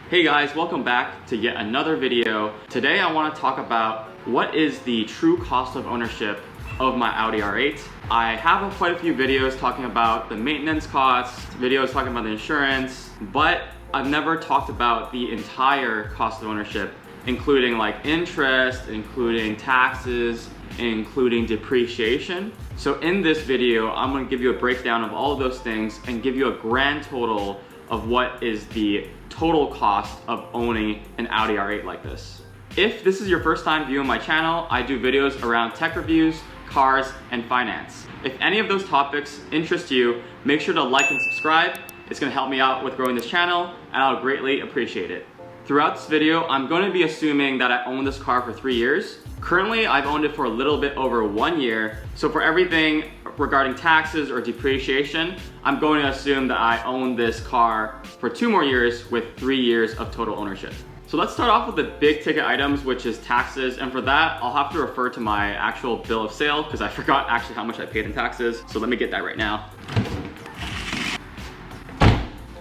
Hey guys, welcome back to yet another video. Today I want to talk about what is the true cost of ownership of my Audi R8. I have quite a few videos talking about the maintenance costs, videos talking about the insurance, but I've never talked about the entire cost of ownership, including like interest, including taxes, including depreciation. So in this video, I'm going to give you a breakdown of all of those things and give you a grand total of what is the total cost of owning an Audi R8 like this. If this is your first time viewing my channel, I do videos around tech reviews, cars, and finance. If any of those topics interest you, make sure to like and subscribe. It's going to help me out with growing this channel, and I'll greatly appreciate it. Throughout this video, I'm going to be assuming that I own this car for 3 years. Currently, I've owned it for a little bit over 1 year. So for everything regarding taxes or depreciation, I'm going to assume that I own this car for 2 more years with 3 years of total ownership. So let's start off with the big ticket items, which is taxes. And for that, I'll have to refer to my actual bill of sale because I forgot actually how much I paid in taxes. So let me get that right now.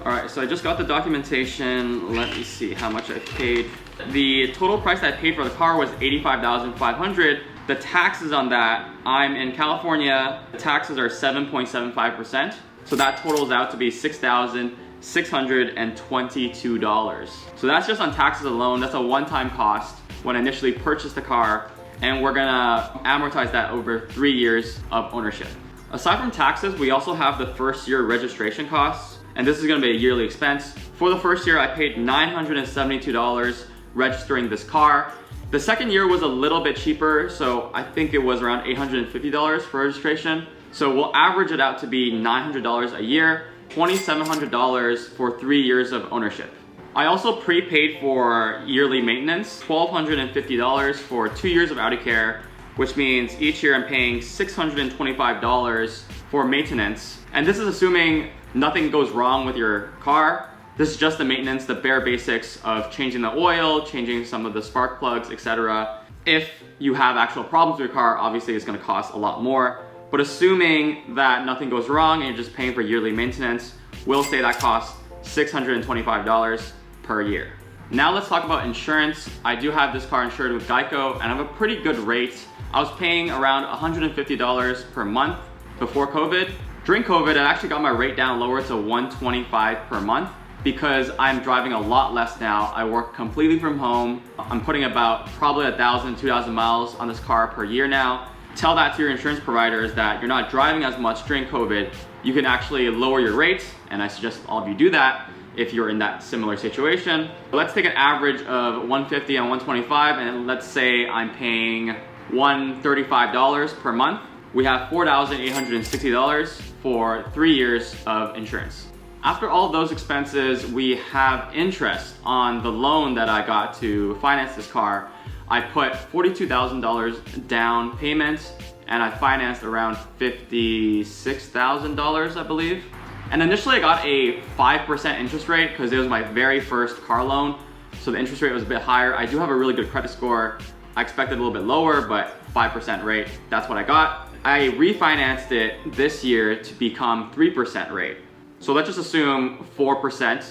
All right, so I just got the documentation. Let me see how much I paid. The total price that I paid for the car was $85,500. The taxes on that, I'm in California, the taxes are 7.75%. So that totals out to be $6,622. So that's just on taxes alone. That's a one-time cost when I initially purchased the car, and we're gonna amortize that over 3 years of ownership. Aside from taxes, we also have the first year registration costs. And this is gonna be a yearly expense. For the first year, I paid $972 registering this car. The second year was a little bit cheaper, so I think it was around $850 for registration. So we'll average it out to be $900 a year, $2,700 for 3 years of ownership. I also prepaid for yearly maintenance, $1,250 for 2 years of Audi Care, which means each year I'm paying $625 for maintenance. And this is assuming nothing goes wrong with your car. This is just the maintenance, the bare basics of changing the oil, changing some of the spark plugs, etc. If you have actual problems with your car, obviously it's gonna cost a lot more. But assuming that nothing goes wrong and you're just paying for yearly maintenance, we'll say that costs $625 per year. Now let's talk about insurance. I do have this car insured with Geico and I have a pretty good rate. I was paying around $150 per month before COVID. During COVID, I actually got my rate down lower to $125 per month because I'm driving a lot less now. I work completely from home. I'm putting about probably 1,000, 2,000 miles on this car per year now. Tell that to your insurance providers that you're not driving as much during COVID. You can actually lower your rate, and I suggest all of you do that if you're in that similar situation. Let's take an average of $150 and $125, and let's say I'm paying $135 per month. We have $4,860 for 3 years of insurance. After all of those expenses, we have interest on the loan that I got to finance this car. I put $42,000 down payment and I financed around $56,000, I believe. And initially I got a 5% interest rate because it was my very first car loan. So the interest rate was a bit higher. I do have a really good credit score. I expected a little bit lower, but 5% rate, that's what I got. I refinanced it this year to become 3% rate. So let's just assume 4%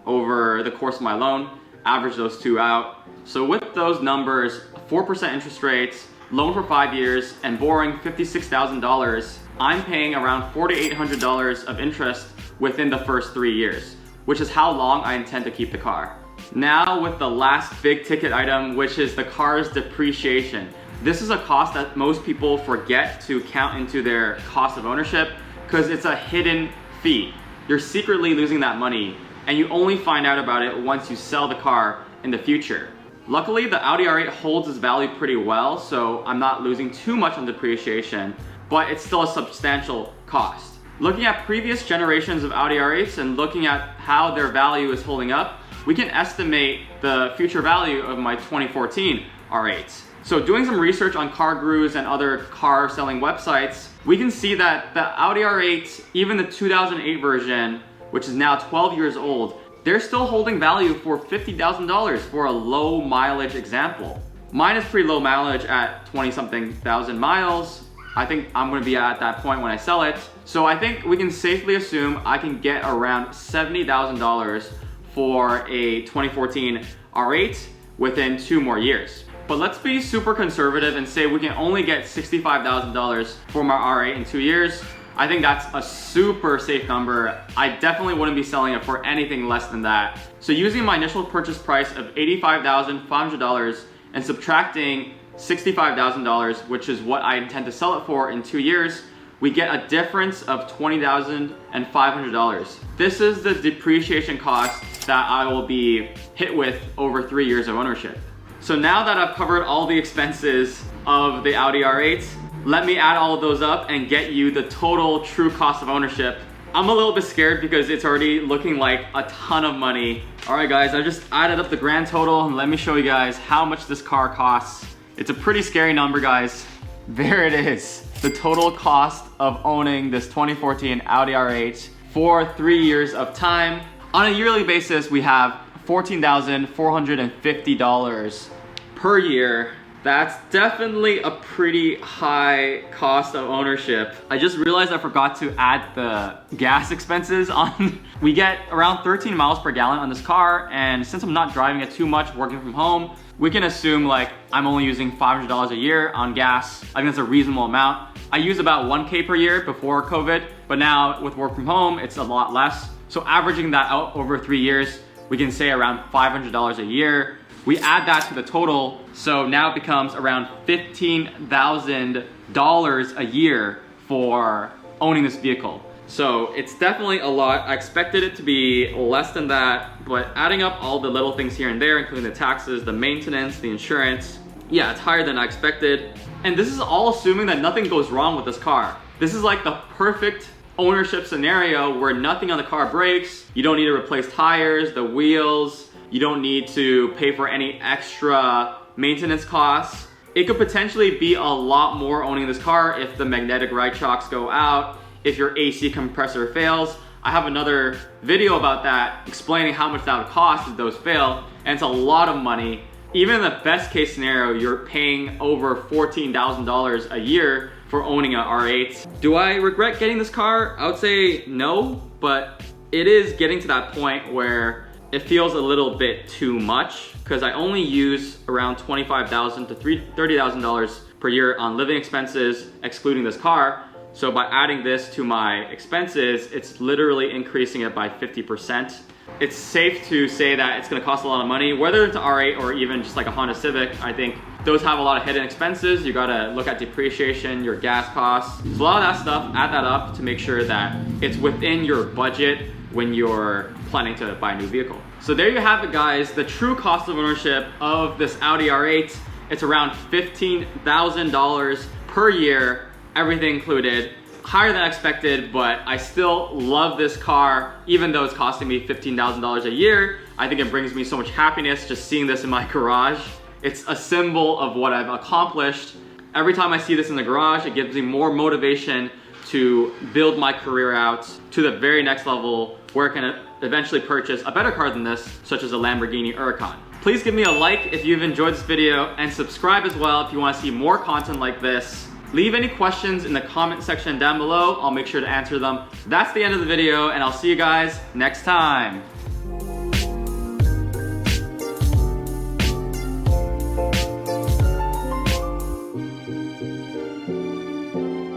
over the course of my loan, average those two out. So with those numbers, 4% interest rates, loan for 5 years, and borrowing $56,000, I'm paying around $4,800 of interest within the first 3 years, which is how long I intend to keep the car. Now with the last big ticket item, which is the car's depreciation. This is a cost that most people forget to count into their cost of ownership because it's a hidden fee. You're secretly losing that money and you only find out about it once you sell the car in the future. Luckily, the Audi R8 holds its value pretty well, so I'm not losing too much on depreciation, but it's still a substantial cost. Looking at previous generations of Audi R8s and looking at how their value is holding up, we can estimate the future value of my 2014 R8. So doing some research on car gurus and other car selling websites, we can see that the Audi R8, even the 2008 version, which is now 12 years old, they're still holding value for $50,000 for a low mileage example. Mine is pretty low mileage at 20-something thousand miles. I think I'm gonna be at that point when I sell it. So I think we can safely assume I can get around $70,000 for a 2014 R8 within 2 more years. But let's be super conservative and say we can only get $65,000 for my R8 in 2 years. I think that's a super safe number. I definitely wouldn't be selling it for anything less than that. So using my initial purchase price of $85,500 and subtracting $65,000, which is what I intend to sell it for in 2 years, we get a difference of $20,500. This is the depreciation cost that I will be hit with over 3 years of ownership. So now that I've covered all the expenses of the Audi R8, let me add all of those up and get you the total true cost of ownership. I'm a little bit scared because it's already looking like a ton of money. All right guys, I just added up the grand total and let me show you guys how much this car costs. It's a pretty scary number, guys. There it is. The total cost of owning this 2014 Audi R8 for 3 years of time. On a yearly basis, we have $14,450 per year. That's definitely a pretty high cost of ownership. I just realized I forgot to add the gas expenses on. We get around 13 miles per gallon on this car, and since I'm not driving it too much working from home, we can assume like I'm only using $500 a year on gas. I think that's a reasonable amount. I used about 1K per year before COVID, but now with work from home, it's a lot less. So averaging that out over 3 years, we can say around $500 a year. We add that to the total, so now it becomes around $15,000 a year for owning this vehicle. So it's definitely a lot. I expected it to be less than that, but adding up all the little things here and there, including the taxes, the maintenance, the insurance, yeah, it's higher than I expected. And this is all assuming that nothing goes wrong with this car. This is like the perfect ownership scenario where nothing on the car breaks, you don't need to replace tires, the wheels, you don't need to pay for any extra maintenance costs. It could potentially be a lot more owning this car if the magnetic ride shocks go out, if your AC compressor fails. I have another video about that explaining how much that would cost if those fail, and it's a lot of money. Even in the best case scenario, you're paying over $14,000 a year for owning an R8. Do I regret getting this car? I would say no, but it is getting to that point where it feels a little bit too much because I only use around $25,000 to $30,000 per year on living expenses, excluding this car. So by adding this to my expenses, it's literally increasing it by 50%. It's safe to say that it's gonna cost a lot of money, whether it's an R8 or even just like a Honda Civic. I think those have a lot of hidden expenses. You gotta look at depreciation, your gas costs. So a lot of that stuff, add that up to make sure that it's within your budget when you're planning to buy a new vehicle. So there you have it, guys. The true cost of ownership of this Audi R8, it's around $15,000 per year, everything included. Higher than expected, but I still love this car, even though it's costing me $15,000 a year. I think it brings me so much happiness just seeing this in my garage. It's a symbol of what I've accomplished. Every time I see this in the garage, it gives me more motivation to build my career out to the very next level where I can eventually purchase a better car than this, such as a Lamborghini Huracan. Please give me a like if you've enjoyed this video and subscribe as well if you want to see more content like this. Leave any questions in the comment section down below. I'll make sure to answer them. That's the end of the video, and I'll see you guys next time.